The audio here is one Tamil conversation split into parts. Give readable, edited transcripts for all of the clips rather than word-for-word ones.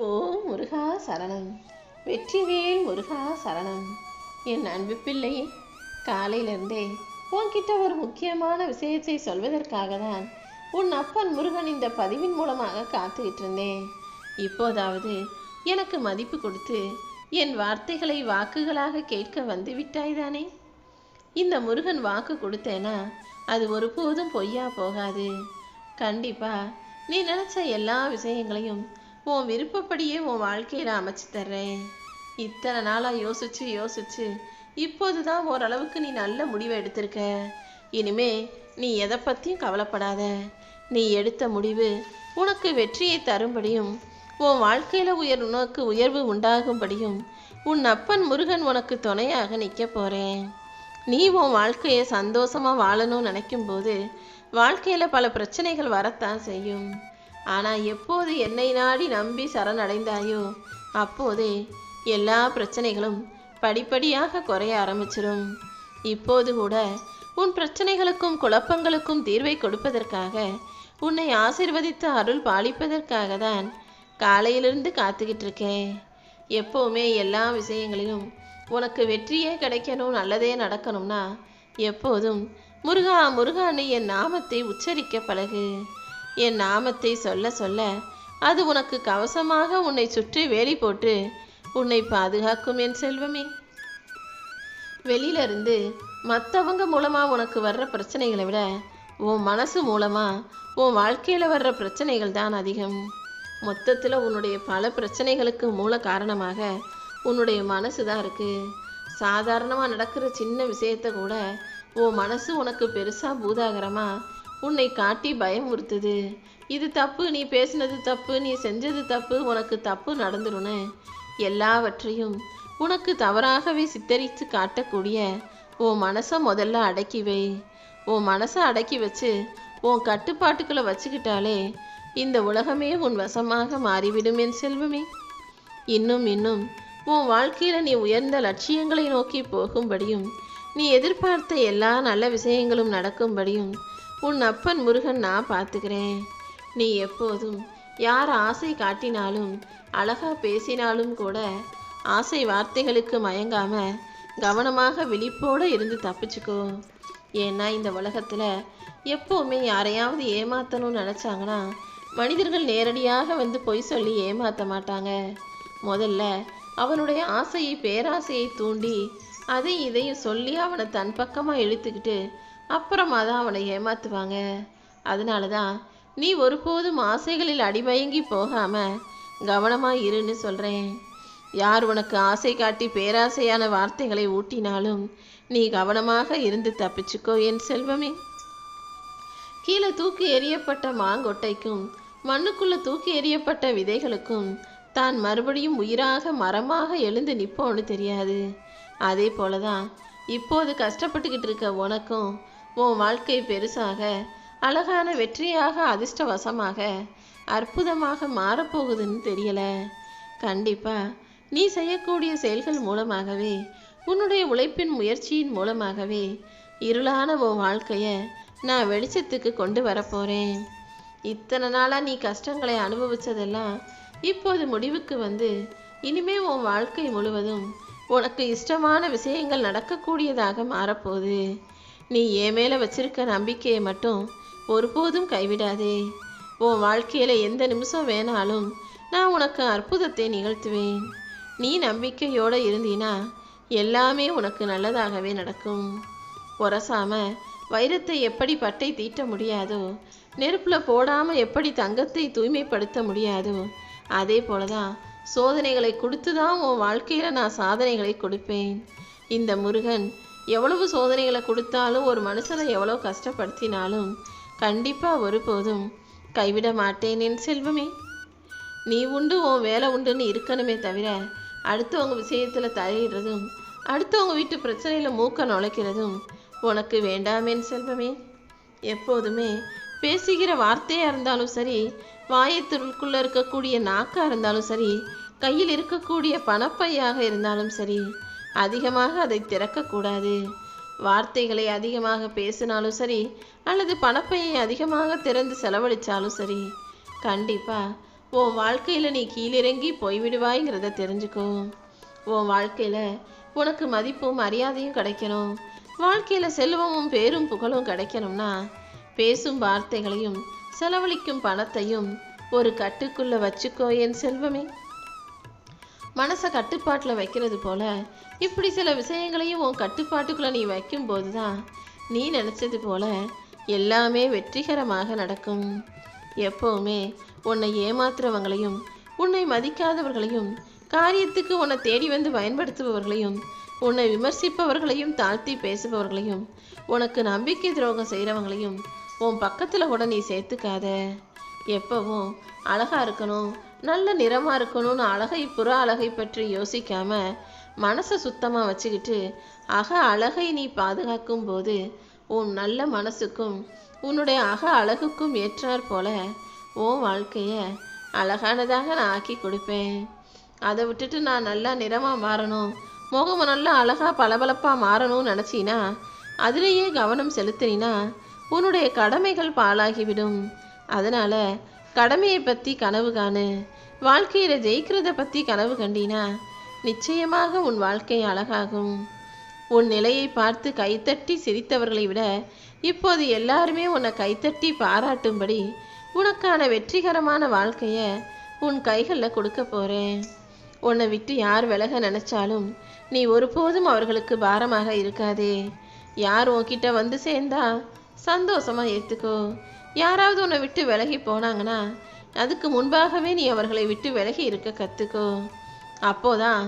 ஓ முருகா சரணம், வெற்றிவேல் முருகா சரணம். என் அன்பு பிள்ளையே, காலையிலிருந்தே உன்கிட்ட ஒரு முக்கியமான விஷயத்தை சொல்வதற்காக தான் உன் அப்பன் முருகன் இந்த பதிவின் மூலமாக காத்துக்கிட்டு இருந்தேன். இப்போதாவது எனக்கு மதிப்பு கொடுத்து என் வார்த்தைகளை வாக்குகளாக கேட்க வந்து விட்டாய்தானே. இந்த முருகன் வாக்கு கொடுத்தேனா அது ஒருபோதும் பொய்யா போகாது. கண்டிப்பா நீ நினைச்ச எல்லா விஷயங்களையும் உன் விருப்பப்படியே உன் வாழ்க்கையில் அமைச்சு தர்றேன். இத்தனை நாளாக யோசிச்சு இப்போதுதான் ஓரளவுக்கு நீ நல்ல முடிவை எடுத்திருக்க. இனிமே நீ எதை பற்றியும் கவலைப்படாத. நீ எடுத்த முடிவு உனக்கு வெற்றியை தரும்படியும் உன் வாழ்க்கையில் உனக்கு உயர்வு உண்டாகும்படியும் உன் அப்பன் முருகன் உனக்கு துணையாக நிற்க போகிறேன். நீ உன் வாழ்க்கையை சந்தோஷமாக வாழணும்னு நினைக்கும்போது வாழ்க்கையில் பல பிரச்சனைகள் வரத்தான் செய்யும். ஆனால் எப்போது என்னை நாடி நம்பி சரணடைந்தாயோ அப்போதே எல்லா பிரச்சனைகளும் படிப்படியாக குறைய ஆரம்பிச்சிடும். இப்போது கூட உன் பிரச்சனைகளுக்கும் குழப்பங்களுக்கும் தீர்வை கொடுப்பதற்காக உன்னை ஆசீர்வதித்து அருள் பாலிப்பதற்காக தான் காலையிலிருந்து காத்துக்கிட்டு இருக்கேன். எப்போவுமே எல்லா விஷயங்களிலும் உனக்கு வெற்றியே கிடைக்கணும், நல்லதே நடக்கணும்னா எப்போதும் முருகா முருகான்னு என் நாமத்தை உச்சரிக்க பழகு. என் நாமத்தை சொல்ல சொல்ல அது உனக்கு கவசமாக உன்னை சுற்றி வேலி போட்டு உன்னை பாதுகாக்கும் என் செல்வமே. வெளியிலிருந்து மற்றவங்க மூலமாக உனக்கு வர்ற பிரச்சனைகளை விட உன் மனசு மூலமாக உன் வாழ்க்கையில் வர்ற பிரச்சனைகள் தான் அதிகம். மொத்தத்தில் உன்னுடைய பல பிரச்சனைகளுக்கு மூல காரணமாக உன்னுடைய மனசு தான் இருக்குது. சாதாரணமாக நடக்கிற சின்ன விஷயத்தை கூட உன் மனசு உனக்கு பெருசாக பூதாகரமாக உன்னை காட்டி பயமுறுத்துது. இது தப்பு, நீ பேசினது தப்பு, நீ செஞ்சது தப்பு, உனக்கு தப்பு நடந்துருன்னு எல்லாவற்றையும் உனக்கு தவறாகவே சித்தரித்து காட்டக்கூடிய உன் மனசை முதல்ல அடக்கி வை. உன் மனசை அடக்கி வச்சு உன் கட்டுப்பாட்டுக்களை வச்சுக்கிட்டாலே இந்த உலகமே உன் வசமாக மாறிவிடும் என் செல்வமே. இன்னும் இன்னும் உன் வாழ்க்கையில் நீ உயர்ந்த லட்சியங்களை நோக்கி போகும்படியும் நீ எதிர்பார்த்த எல்லா நல்ல விஷயங்களும் நடக்கும்படியும் உன் அப்பன் முருகன் நான் பார்த்துக்கிறேன். நீ எப்போதும் யார் ஆசை காட்டினாலும் அழகா பேசினாலும் கூட ஆசை வார்த்தைகளுக்கு மயங்காம கவனமாக விழிப்போடு இருந்து தப்பிச்சுக்கோ. ஏன்னா இந்த உலகத்தில் எப்போவுமே யாரையாவது ஏமாற்றணும்னு நினச்சாங்கன்னா மனிதர்கள் நேரடியாக வந்து பொய் சொல்லி ஏமாற்ற மாட்டாங்க. முதல்ல அவனுடைய ஆசையை பேராசையை தூண்டி அதை இதையும் சொல்லி அவனை தன் பக்கமாக இழுத்துக்கிட்டு அப்புறமா தான் அவனை ஏமாற்றுவாங்க. அதனால தான் நீ ஒருபோதும் ஆசைகளில் அடிபயங்கி போகாமல் கவனமாக இருன்னு சொல்கிறேன். யார் உனக்கு ஆசை காட்டி பேராசையான வார்த்தைகளை ஊட்டினாலும் நீ கவனமாக இருந்து தப்பிச்சுக்கோ என் செல்வமே. கீழே தூக்கி எறியப்பட்ட மாங்கொட்டைக்கும் மண்ணுக்குள்ளே தூக்கி எறியப்பட்ட விதைகளுக்கும் தான் மறுபடியும் உயிராக மரமாக எழுந்து நிற்போன்னு தெரியாது. அதே போல தான் இப்போது கஷ்டப்பட்டுக்கிட்டு இருக்க உனக்கும் உன் வாழ்க்கை பெருசாக அழகான வெற்றியாக அதிர்ஷ்டவசமாக அற்புதமாக மாறப்போகுதுன்னு தெரியலை. கண்டிப்பாக நீ செய்யக்கூடிய செயல்கள் மூலமாகவே உன்னுடைய உழைப்பின் முயற்சியின் மூலமாகவே இருளான உன் வாழ்க்கையை நான் வெளிச்சத்துக்கு கொண்டு வரப்போகிறேன். இத்தனை நாளாக நீ கஷ்டங்களை அனுபவித்ததெல்லாம் இப்போது முடிவுக்கு வந்து இனிமே உன் வாழ்க்கை முழுவதும் உனக்கு இஷ்டமான விஷயங்கள் நடக்கக்கூடியதாக மாறப்போகுது. நீ என் மேலே வச்சிருக்க நம்பிக்கையை மட்டும் ஒருபோதும் கைவிடாதே. உன் வாழ்க்கையில் எந்த நிமிஷம் வேணாலும் நான் உனக்கு அற்புதத்தை நிகழ்த்துவேன். நீ நம்பிக்கையோடு இருந்தீனா எல்லாமே உனக்கு நல்லதாகவே நடக்கும். உரசாம வைரத்தை எப்படி பட்டை தீட்ட முடியாதோ, நெருப்பில் போடாமல் எப்படி தங்கத்தை தூய்மைப்படுத்த முடியாதோ, அதே போல தான் சோதனைகளை கொடுத்து தான் உன் வாழ்க்கையில் நான் சாதனைகளை கொடுப்பேன். இந்த முருகன் எவ்வளவு சோதனைகளை கொடுத்தாலும் ஒரு மனுஷனை எவ்வளோ கஷ்டப்படுத்தினாலும் கண்டிப்பாக ஒருபோதும் கைவிட மாட்டேன் என் செல்வமே. நீ உண்டு உன் வேலை உண்டுன்னு இருக்கணுமே தவிர அடுத்தவங்க விஷயத்தில் தலையிடுறதும் அடுத்தவங்க வீட்டு பிரச்சனையில் மூக்க நுழைக்கிறதும் உனக்கு வேண்டாம் என் செல்வமே. எப்போதுமே பேசுகிற வார்த்தையாக இருந்தாலும் சரி, வாயத்திற்குள்ளே இருக்கக்கூடிய நாக்காக இருந்தாலும் சரி, கையில் இருக்கக்கூடிய பணப்பையாக இருந்தாலும் சரி, அதிகமாக அதை திறக்கக்கூடாது. வார்த்தைகளை அதிகமாக பேசினாலும் சரி, அல்லது பணப்பையை அதிகமாக திறந்து செலவழித்தாலும் சரி, கண்டிப்பாக உன் வாழ்க்கையில் நீ கீழிறங்கி போய்விடுவாய்ங்கிறத தெரிஞ்சுக்கோ. உன் வாழ்க்கையில் உனக்கு மதிப்பும் மரியாதையும் கிடைக்கணும், வாழ்க்கையில் செல்வமும் பேரும் புகழும் கிடைக்கணும்னா பேசும் வார்த்தைகளையும் செலவழிக்கும் பணத்தையும் ஒரு கட்டுக்குள்ளே வச்சுக்கோ என் செல்வமே. மனசை கட்டுப்பாட்டில் வைக்கிறது போல இப்படி சில விஷயங்களையும் உன் கட்டுப்பாட்டுக்குள்ளே நீ வைக்கும்போது தான் நீ நினச்சது போல எல்லாமே வெற்றிகரமாக நடக்கும். எப்போவுமே உன்னை ஏமாத்துறவங்களையும் உன்னை மதிக்காதவர்களையும் காரியத்துக்கு உன்னை தேடி வந்து பயன்படுத்துபவர்களையும் உன்னை விமர்சிப்பவர்களையும் தாழ்த்தி பேசுபவர்களையும் உனக்கு நம்பிக்கை துரோகம் செய்கிறவங்களையும் உன் பக்கத்தில் கூட நீ சேர்த்துக்காத. எப்பவும் அழகா இருக்கணும், நல்ல நிறமாக இருக்கணும்னு அழகை புற அழகை பற்றி யோசிக்காம மனசை சுத்தமாக வச்சுக்கிட்டு அழகை நீ பாதுகாக்கும் போது உன் நல்ல மனசுக்கும் உன்னுடைய அழகுக்கும் ஏற்றாற் போல உன் வாழ்க்கையை அழகானதாக நான் ஆக்கி கொடுப்பேன். அதை விட்டுட்டு நான் நல்லா நிறமாக மாறணும், முகம் நல்லா அழகாக பளபளப்பாக மாறணும்னு நினச்சினா அதிலேயே கவனம் செலுத்தினா உன்னுடைய கடமைகள் பாழாகிவிடும். அதனால் கடமையை பற்றி கனவு காணு. வாழ்க்கையில் ஜெயிக்கிறத பற்றி கனவு கண்டினா நிச்சயமாக உன் வாழ்க்கை அழகாகும். உன் நிலையை பார்த்து கைத்தட்டி சிரித்தவர்களை விட இப்போது எல்லாருமே உன்னை கைத்தட்டி பாராட்டும்படி உனக்கான வெற்றிகரமான வாழ்க்கையை உன் கைகளில் கொடுக்க போகிறேன். உன்னை விட்டு யார் விலக நினச்சாலும் நீ ஒருபோதும் அவர்களுக்கு பாரமாக இருக்காதே. யார் உன்கிட்ட வந்து சேர்ந்தா சந்தோஷமாக ஏற்றுக்கோ. யாராவது உன்னை விட்டு விலகி போனாங்கன்னா அதுக்கு முன்பாகவே நீ அவர்களை விட்டு விலகி இருக்க கற்றுக்கோ. அப்போதான்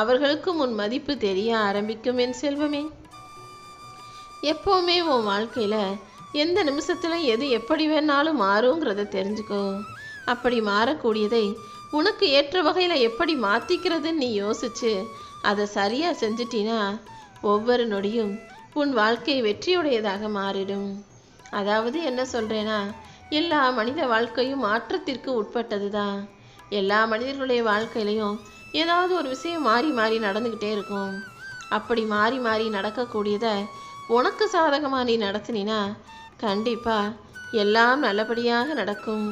அவர்களுக்கும் உன் மதிப்பு தெரிய ஆரம்பிக்கும் என் செல்வமே. எப்போவுமே உன் வாழ்க்கையில் எந்த நிமிஷத்தில் எது எப்படி வேணாலும் மாறுங்கிறத தெரிஞ்சுக்கோ. அப்படி மாறக்கூடியதை உனக்கு ஏற்ற வகையில் எப்படி மாற்றிக்கிறதுன்னு நீ யோசிச்சு அதை சரியாக செஞ்சிட்டினா ஒவ்வொரு நொடியும் உன் வாழ்க்கை வெற்றியுடையதாக மாறிடும். அதாவது என்ன சொல்கிறேன்னா, எல்லா மனித வாழ்க்கையும் மாற்றத்திற்கு உட்பட்டது தான். எல்லா மனிதர்களுடைய வாழ்க்கையிலையும் ஏதாவது ஒரு விஷயம் மாறி மாறி நடந்துக்கிட்டே இருக்கும். அப்படி மாறி மாறி நடக்கக்கூடியதை உனக்கு சாதகமாக நீ நடத்தினா கண்டிப்பாக எல்லாம் நல்லபடியாக நடக்கும்.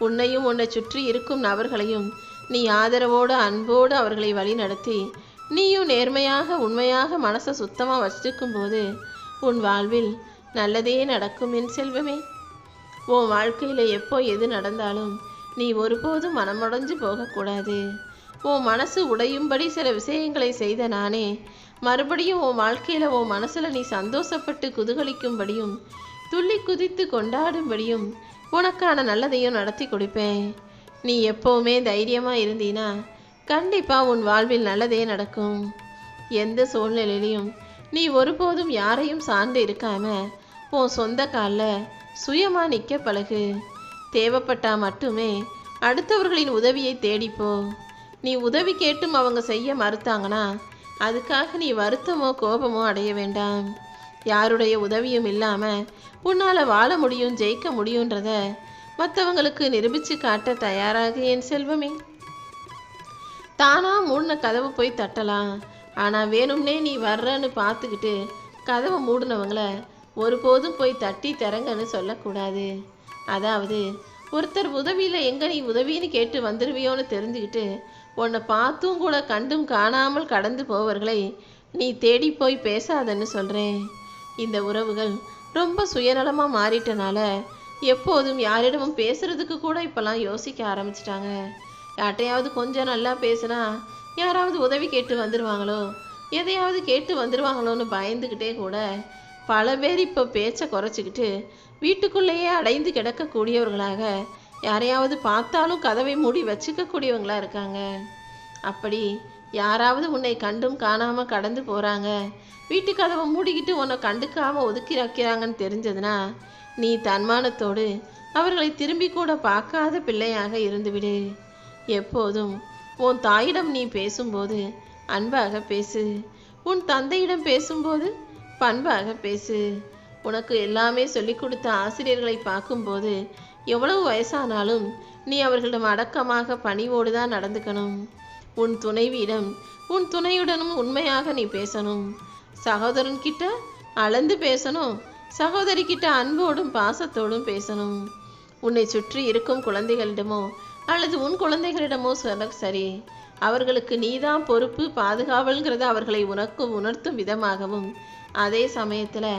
உன்னையும் உன்னை சுற்றி இருக்கும் நபர்களையும் நீ ஆதரவோடு அன்போடு அவர்களை வழி நடத்தி நீயும் நேர்மையாக உண்மையாக மனசை சுத்தமாக வச்சிருக்கும் போது உன் வாழ்வில் நல்லதே நடக்கும் என் செல்வமே. உன் வாழ்க்கையில் எப்போ எது நடந்தாலும் நீ ஒருபோதும் மனமுடைஞ்சு போகக்கூடாது. உன் மனசு உடையும்படி சில விஷயங்களை செய்த நானே மறுபடியும் உன் வாழ்க்கையில் உன் மனசில் நீ சந்தோஷப்பட்டு குதூகலிக்கும்படியும் துள்ளி குதித்து கொண்டாடும்படியும் உனக்கான நல்லதையும் நடத்தி கொடுப்பேன். நீ எப்போவுமே தைரியமாக இருந்தீனா கண்டிப்பாக உன் வாழ்வில் நல்லதே நடக்கும். எந்த சூழ்நிலையிலையும் நீ ஒருபோதும் யாரையும் சார்ந்து இருக்காம உன் சொந்த காலில் சுயமாக நிற்க பழகு. தேவைப்பட்டா மட்டுமே அடுத்தவர்களின் உதவியை தேடிப்போ. நீ உதவி கேட்டும் அவங்க செய்ய மறுத்தாங்கன்னா அதுக்காக நீ வருத்தமோ கோபமோ அடைய வேண்டாம். யாருடைய உதவியும் இல்லாமல் உன்னால் வாழ முடியும், ஜெயிக்க முடியுன்றத மற்றவங்களுக்கு நிரூபித்து காட்ட தயாராக என் செல்வமே. தானாக மூடின கதவை போய் தட்டலாம், ஆனால் வேணும்னே நீ வர்றன்னு பார்த்துக்கிட்டு கதவை மூடினவங்கள ஒருபோதும் போய் தட்டி திறங்கன்னு சொல்லக்கூடாது. அதாவது ஒருத்தர் உதவியில் எங்கே நீ உதவின்னு கேட்டு வந்துடுவியோன்னு தெரிஞ்சுக்கிட்டு உன்னை பார்த்தும் கூட கண்டும் காணாமல் கடந்து போவர்களை நீ தேடி போய் பேசாதன்னு சொல்கிறேன். இந்த உறவுகள் ரொம்ப சுயநலமாக மாறிட்டனால எப்போதும் யாரிடமும் பேசுறதுக்கு கூட இப்போல்லாம் யோசிக்க ஆரம்பிச்சிட்டாங்க. யார்ட்டையாவது கொஞ்சம் நல்லா பேசுனா யாராவது உதவி கேட்டு வந்துடுவாங்களோ, எதையாவது கேட்டு வந்துடுவாங்களோன்னு பயந்துக்கிட்டே கூட பல பேர் இப்போ பேச்சை குறைச்சிக்கிட்டு வீட்டுக்குள்ளேயே அடைந்து கிடக்கக்கூடியவர்களாக யாரையாவது பார்த்தாலும் கதவை மூடி வச்சுக்கக்கூடியவங்களாக இருக்காங்க. அப்படி யாராவது உன்னை கண்டும் காணாமல் கடந்து போகிறாங்க, வீட்டு கதவை மூடிக்கிட்டு உன்னை கண்டுக்காமல் ஒதுக்கி வைக்கிறாங்கன்னு தெரிஞ்சதுன்னா நீ தன்மானத்தோடு அவர்களை திரும்பி கூட பார்க்காத பிள்ளையாக இருந்துவிடு. எப்போதும் உன் தாயிடம் நீ பேசும்போது அன்பாக பேசு. உன் தந்தையிடம் பேசும்போது பண்பாக பேசு. உனக்கு எல்லாமே சொல்லி கொடுத்த ஆசிரியர்களை பார்க்கும்போது எவ்வளவு வயசானாலும் நீ அவர்களிடம் அடக்கமாக பணிவோடு தான் நடந்துக்கணும். உன் துணைவியிடம் உன் துணையுடனும் உண்மையாக நீ பேசணும். சகோதரன்கிட்ட அளந்து பேசணும். சகோதரிக்கிட்ட அன்போடும் பாசத்தோடும் பேசணும். உன்னை சுற்றி இருக்கும் குழந்தைகளிடமோ அல்லது உன் குழந்தைகளிடமோ சரி. அவர்களுக்கு நீதான் பொறுப்பு, பாதுகாவல்ங்கிறத அவர்களை உணர்த்தும் விதமாகவும், அதே சமயத்தில்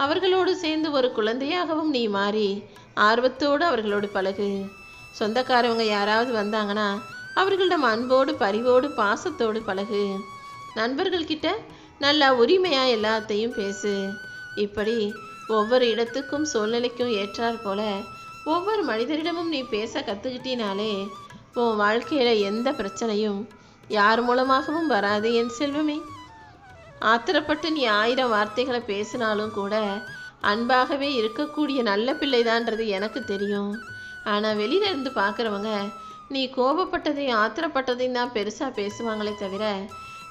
அவர்களோடு சேர்ந்து ஒரு குழந்தையாகவும் நீ மாறி ஆர்வத்தோடு அவர்களோடு பழகு. சொந்தக்காரவங்க யாராவது வந்தாங்கன்னா அவர்களிடம் அன்போடு, பரிவோடு, பாசத்தோடு பழகு. நண்பர்கள்கிட்ட நல்லா உரிமையாக எல்லாத்தையும் பேசு. இப்படி ஒவ்வொரு இடத்துக்கும் சூழ்நிலைக்கும் ஏற்றாற் போல ஒவ்வொரு மனிதரிடமும் நீ பேச கற்றுக்கிட்டினாலே உன் வாழ்க்கையில் எந்த பிரச்சனையும் யார் மூலமாகவும் வராது என் செல்வமே. ஆத்திரப்பட்டு நீ 1000 வார்த்தைகளை பேசினாலும் கூட அன்பாகவே இருக்கக்கூடிய நல்ல பிள்ளைதான்றது எனக்கு தெரியும். ஆனால் வெளியிலேருந்து பார்க்குறவங்க நீ கோபப்பட்டதையும் ஆத்திரப்பட்டதையும் தான் பெருசாக பேசுவாங்களே தவிர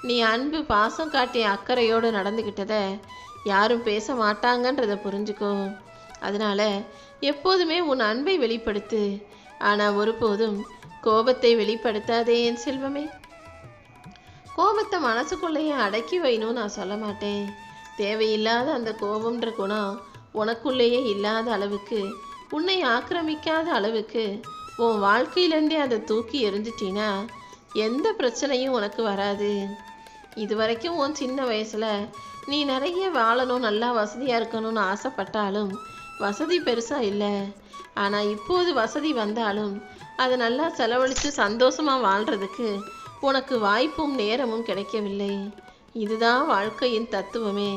நீ அன்பு, பாசம் காட்டிய அக்கறையோடு நடந்துக்கிட்டதை யாரும் பேச மாட்டாங்கன்றதை புரிஞ்சுக்கோ. அதனால் எப்போதுமே உன் அன்பை வெளிப்படுத்து. ஆனால் ஒருபோதும் கோபத்தை வெளிப்படுத்தாதே என் செல்வமே. கோபத்தை மனசுக்குள்ளேயே அடக்கி வைணும் நான் சொல்ல மாட்டேன். தேவையில்லாத அந்த கோபம்ன்ற குணம் உனக்குள்ளேயே இல்லாத அளவுக்கு, உன்னை ஆக்கிரமிக்காத அளவுக்கு உன் வாழ்க்கையிலேருந்தே அதை தூக்கி எறிஞ்சிட்டினா எந்த பிரச்சனையும் உனக்கு வராது. இது வரைக்கும் உன் சின்ன வயசில் நீ நிறைய வாழணும், நல்லா வசதியாக இருக்கணும்னு ஆசைப்பட்டாலும் வசதி பெருசாக இல்லை. ஆனால் இப்போது வசதி வந்தாலும் அதை நல்லா செலவழித்து சந்தோஷமாக வாழ்கிறதுக்கு உனக்கு வாய்ப்பும் நேரமும் கிடைக்கவில்லை. இதுதான் வாழ்க்கையின் தத்துவமே.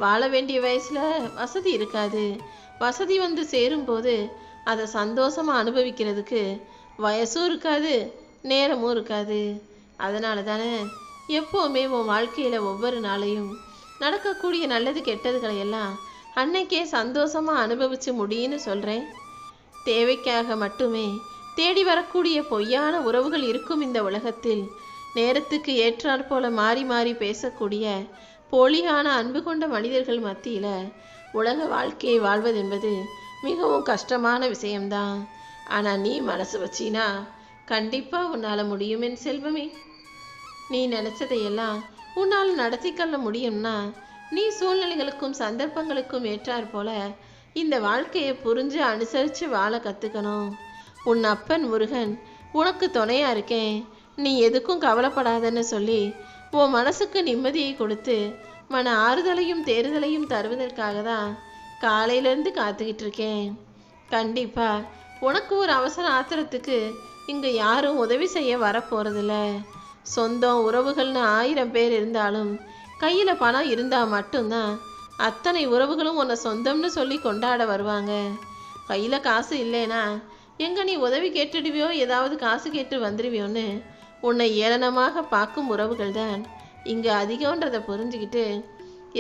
வாழ வேண்டிய வயசில் வசதி இருக்காது. வசதி வந்து சேரும்போது அதை சந்தோஷமாக அனுபவிக்கிறதுக்கு வயசும் இருக்காது, நேரமும் இருக்காது. அதனால தானே எப்போவுமே உன் வாழ்க்கையில் ஒவ்வொரு நாளையும் நடக்கக்கூடிய நல்லது கெட்டதுகளை எல்லாம் அன்னைக்கே சந்தோஷமாக அனுபவித்து முடியும்னு சொல்கிறேன். தேவைக்காக மட்டுமே தேடி வரக்கூடிய பொய்யான உறவுகள் இருக்கும் இந்த உலகத்தில் நேரத்துக்கு ஏற்றாற் போல மாறி மாறி பேசக்கூடிய போலியான அன்பு கொண்ட மனிதர்கள் மத்தியில் உலக வாழ்க்கையை வாழ்வதென்பது மிகவும் கஷ்டமான விஷயம்தான். ஆனால் நீ மனசு வச்சினா கண்டிப்பாக உன்னால் முடியும் என் செல்வமே. நீ நினச்சதையெல்லாம் உன்னால் நடத்திக்கொள்ள முடியும்னா நீ சூழ்நிலைகளுக்கும் சந்தர்ப்பங்களுக்கும் ஏற்றாற் போல இந்த வாழ்க்கையை புரிஞ்சு அனுசரித்து வாழ கற்றுக்கணும். உன் அப்பன் முருகன் உனக்கு துணையாக இருக்கேன், நீ எதுக்கும் கவலைப்படாதன்னு சொல்லி உன் மனசுக்கு நிம்மதியை கொடுத்து மன ஆறுதலையும் தேறுதலையும் தருவதற்காக தான் காலையிலேருந்து காத்துக்கிட்டு இருக்கேன். கண்டிப்பாக உனக்கு ஒரு அவசர ஆத்திரத்துக்கு இங்கே யாரும் உதவி செய்ய வரப்போகிறதில்ல. சொந்தம் உறவுகள்னு 1000 பேர் இருந்தாலும் கையில் பணம் இருந்தால் மட்டும்தான் அத்தனை உறவுகளும் உன்னை சொந்தம்னு சொல்லி கொண்டாட வருவாங்க. கையில் காசு இல்லைனா எங்கே நீ உதவி கேட்டுடுவியோ, ஏதாவது காசு கேட்டு வந்துடுவியோன்னு உன்னை ஏளனமாக பார்க்கும் உறவுகள் தான் இங்கே அதிகன்றதை புரிஞ்சுக்கிட்டு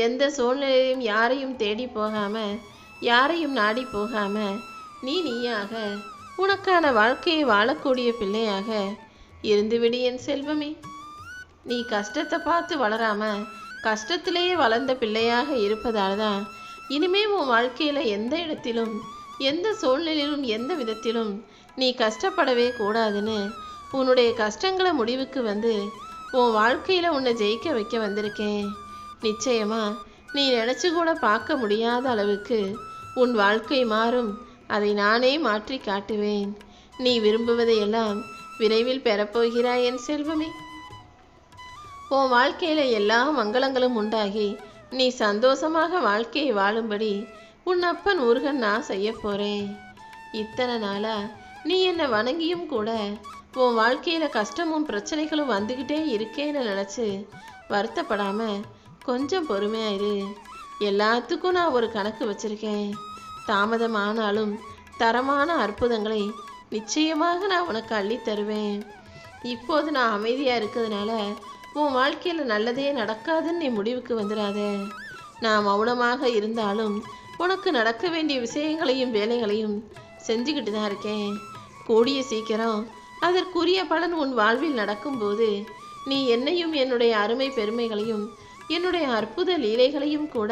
எந்த சூழ்நிலையும் யாரையும் தேடி போகாமல், யாரையும் நாடி போகாமல் நீயாக உனக்கான வாழ்க்கையை வாழக்கூடிய பிள்ளையாக இருந்துவிடு என் செல்வமே. நீ கஷ்டத்தை பார்த்து வளராம கஷ்டத்திலேயே வளர்ந்த பிள்ளையாக இருப்பதால் தான் இனிமே உன் வாழ்க்கையில் எந்த இடத்திலும், எந்த சூழ்நிலையிலும், எந்த விதத்திலும் நீ கஷ்டப்படவே கூடாதுன்னு உன்னுடைய கஷ்டங்களை முடிவுக்கு வந்து உன் வாழ்க்கையில் உன்னை ஜெயிக்க வைக்க வந்திருக்கேன். நிச்சயமா நீ நினச்சி கூட பார்க்க முடியாத அளவுக்கு உன் வாழ்க்கை மாறும். அதை நானே மாற்றி காட்டுவேன். நீ விரும்புவதையெல்லாம் விரைவில் பெறப்போகிறாய் என் செல்வமே. உன் வாழ்க்கையில் எல்லா மங்களங்களும் உண்டாகி நீ சந்தோஷமாக வாழ்க்கையை வாழும்படி உன் அப்பன் முருகன் நான் செய்ய போகிறேன். இத்தனை நாளாக நீ என்னை வணங்கியும் கூட உன் வாழ்க்கையில் கஷ்டமும் பிரச்சனைகளும் வந்துக்கிட்டே இருக்கேன்னு நினச்சி வருத்தப்படாமல் கொஞ்சம் பொறுமையாயிரு. எல்லாத்துக்கும் நான் ஒரு கணக்கு வச்சுருக்கேன். தாமதமானாலும் தரமான அற்புதங்களை நிச்சயமாக நான் உனக்கு அள்ளி தருவேன். இப்போது நான் அமைதியாக இருக்கிறதுனால உன் வாழ்க்கையில் நல்லதே நடக்காதுன்னு நீ முடிவுக்கு வந்துடாத. நான் மௌனமாக இருந்தாலும் உனக்கு நடக்க வேண்டிய விஷயங்களையும் வேலைகளையும் செஞ்சுக்கிட்டு தான் இருக்கேன். கூடிய சீக்கிரம் அதற்குரிய பலன் உன் வாழ்வில் நடக்கும்போது நீ என்னையும் என்னுடைய அருமை பெருமைகளையும் என்னுடைய அற்புத லீலைகளையும் கூட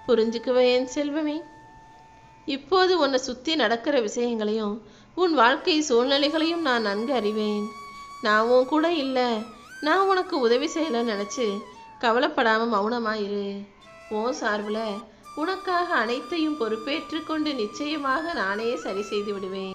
புரிஞ்சுக்குவேன் செல்வமே. இப்போது உன்னை சுற்றி நடக்கிற விஷயங்களையும் உன் வாழ்க்கை சூழ்நிலைகளையும் நான் நன்கு அறிவேன். நான் உன் கூட இல்லை, நான் உனக்கு உதவி செய்யலைன்னு நினச்சி கவலைப்படாமல் மௌனமாயிரு. உன் சார்பில் உனக்காக அனைத்தையும் பொறுப்பேற்று கொண்டு நிச்சயமாக நானே சரி செய்து விடுவேன்.